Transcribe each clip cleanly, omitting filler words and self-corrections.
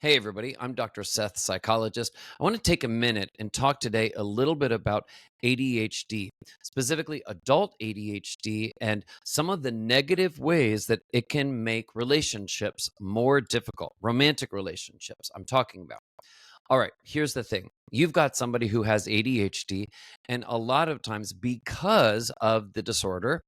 Hey, everybody, I'm Dr. Seth, psychologist. I want to take a minute and talk today a little bit about ADHD, specifically adult ADHD, and some of the negative ways that it can make relationships more difficult, romantic relationships, I'm talking about. All right, here's the thing. You've got somebody who has ADHD, and a lot of times, because of the disorder,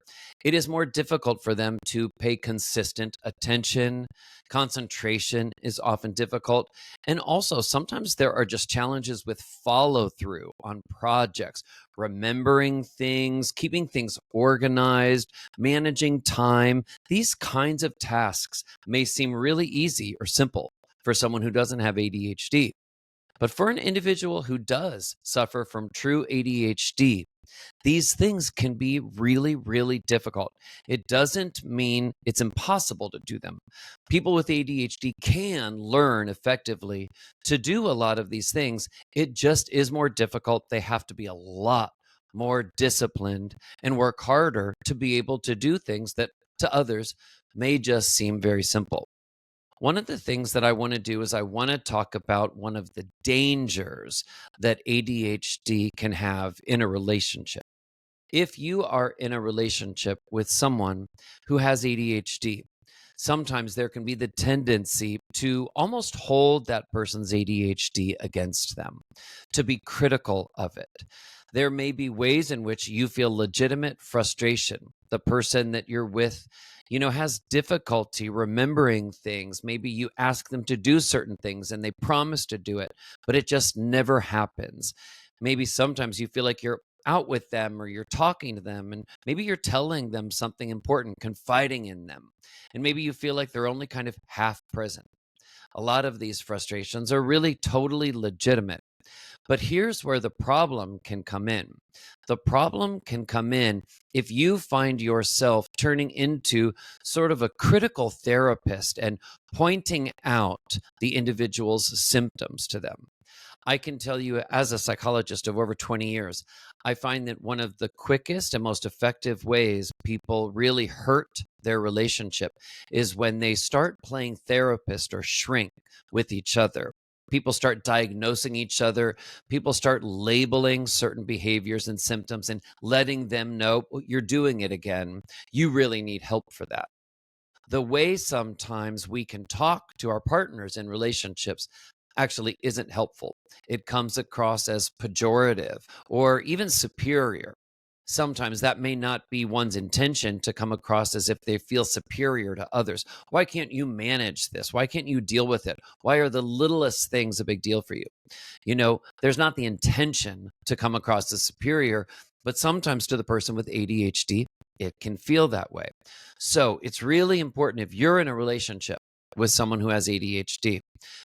it is more difficult for them to pay consistent attention. Concentration is often difficult. And also, sometimes there are just challenges with follow through on projects, remembering things, keeping things organized, managing time. These kinds of tasks may seem really easy or simple for someone who doesn't have ADHD. But for an individual who does suffer from true ADHD, these things can be really, really difficult. It doesn't mean it's impossible to do them. People with ADHD can learn effectively to do a lot of these things. It just is more difficult. They have to be a lot more disciplined and work harder to be able to do things that to others may just seem very simple. One of the things that I want to do is I want to talk about one of the dangers that ADHD can have in a relationship. If you are in a relationship with someone who has ADHD, sometimes there can be the tendency to almost hold that person's ADHD against them, to be critical of it. There may be ways in which you feel legitimate frustration. The person that you're with, has difficulty remembering things. Maybe you ask them to do certain things and they promise to do it, but it just never happens. Maybe sometimes you feel like you're out with them or you're talking to them and maybe you're telling them something important, confiding in them. And maybe you feel like they're only kind of half present. A lot of these frustrations are really totally legitimate. But here's where the problem can come in. The problem can come in if you find yourself turning into sort of a critical therapist and pointing out the individual's symptoms to them. I can tell you, as a psychologist of over 20 years, I find that one of the quickest and most effective ways people really hurt their relationship is when they start playing therapist or shrink with each other. People start diagnosing each other. People start labeling certain behaviors and symptoms and letting them know, "Oh, you're doing it again. You really need help for that." The way sometimes we can talk to our partners in relationships actually isn't helpful. It comes across as pejorative or even superior. Sometimes that may not be one's intention to come across as if they feel superior to others. Why can't you manage this? Why can't you deal with it? Why are the littlest things a big deal for you? There's not the intention to come across as superior, but sometimes to the person with ADHD, it can feel that way. So it's really important if you're in a relationship with someone who has ADHD,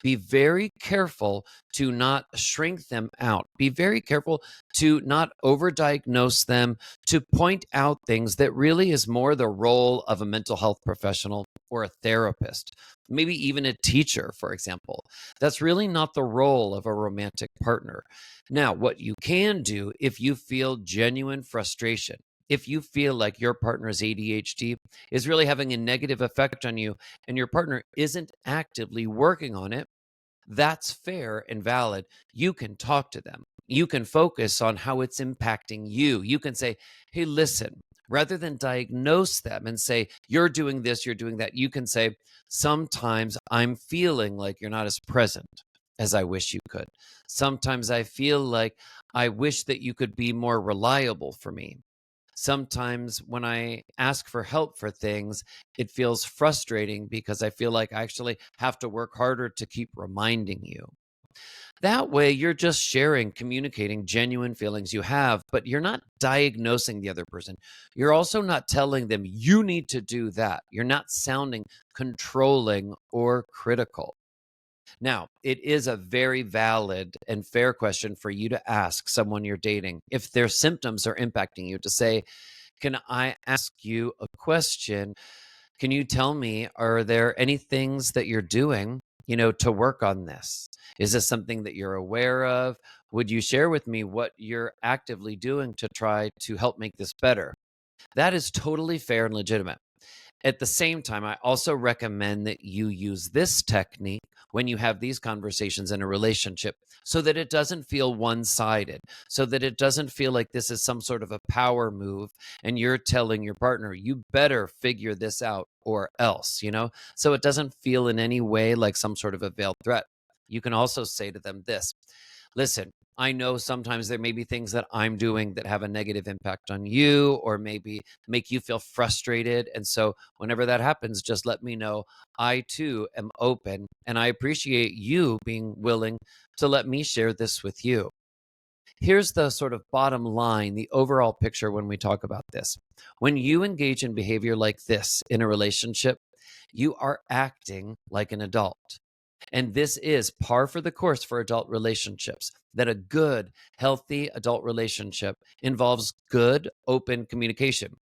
be very careful to not shrink them out. Be very careful to not overdiagnose them, to point out things that really is more the role of a mental health professional or a therapist, maybe even a teacher, for example. That's really not the role of a romantic partner. Now, what you can do if you feel genuine frustration, if you feel like your partner's ADHD is really having a negative effect on you and your partner isn't actively working on it, that's fair and valid. You can talk to them. You can focus on how it's impacting you. You can say, "Hey, listen," rather than diagnose them and say, "You're doing this, you're doing that." You can say, "Sometimes I'm feeling like you're not as present as I wish you could. Sometimes I feel like I wish that you could be more reliable for me. Sometimes when I ask for help for things, it feels frustrating because I feel like I actually have to work harder to keep reminding you." That way, you're just sharing, communicating genuine feelings you have, but you're not diagnosing the other person. You're also not telling them you need to do that. You're not sounding controlling or critical. Now, it is a very valid and fair question for you to ask someone you're dating if their symptoms are impacting you to say, "Can I ask you a question? Can you tell me, are there any things that you're doing, to work on this? Is this something that you're aware of? Would you share with me what you're actively doing to try to help make this better?" That is totally fair and legitimate. At the same time, I also recommend that you use this technique when you have these conversations in a relationship so that it doesn't feel one sided, so that it doesn't feel like this is some sort of a power move and you're telling your partner, you better figure this out or else, So it doesn't feel in any way like some sort of a veiled threat. You can also say to them this: listen, I know sometimes there may be things that I'm doing that have a negative impact on you or maybe make you feel frustrated. And so, whenever that happens, just let me know. I too am open and I appreciate you being willing to let me share this with you. Here's the sort of bottom line, the overall picture when we talk about this. When you engage in behavior like this in a relationship, you are acting like an adult. And this is par for the course for adult relationships, that a good, healthy adult relationship involves good, open communication.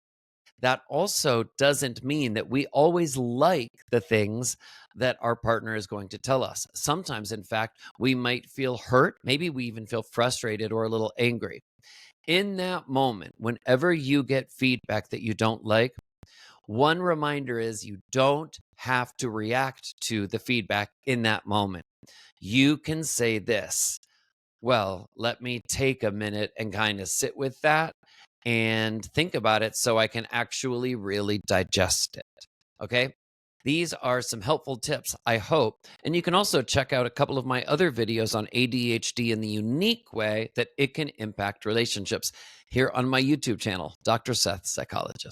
That also doesn't mean that we always like the things that our partner is going to tell us. Sometimes, in fact, we might feel hurt. Maybe we even feel frustrated or a little angry. In that moment, whenever you get feedback that you don't like, one reminder is you don't have to react to the feedback in that moment. You can say this: well, let me take a minute and kind of sit with that and think about it so I can actually really digest it. Okay. These are some helpful tips, I hope. And you can also check out a couple of my other videos on ADHD and the unique way that it can impact relationships here on my YouTube channel, Dr. Seth Psychologist.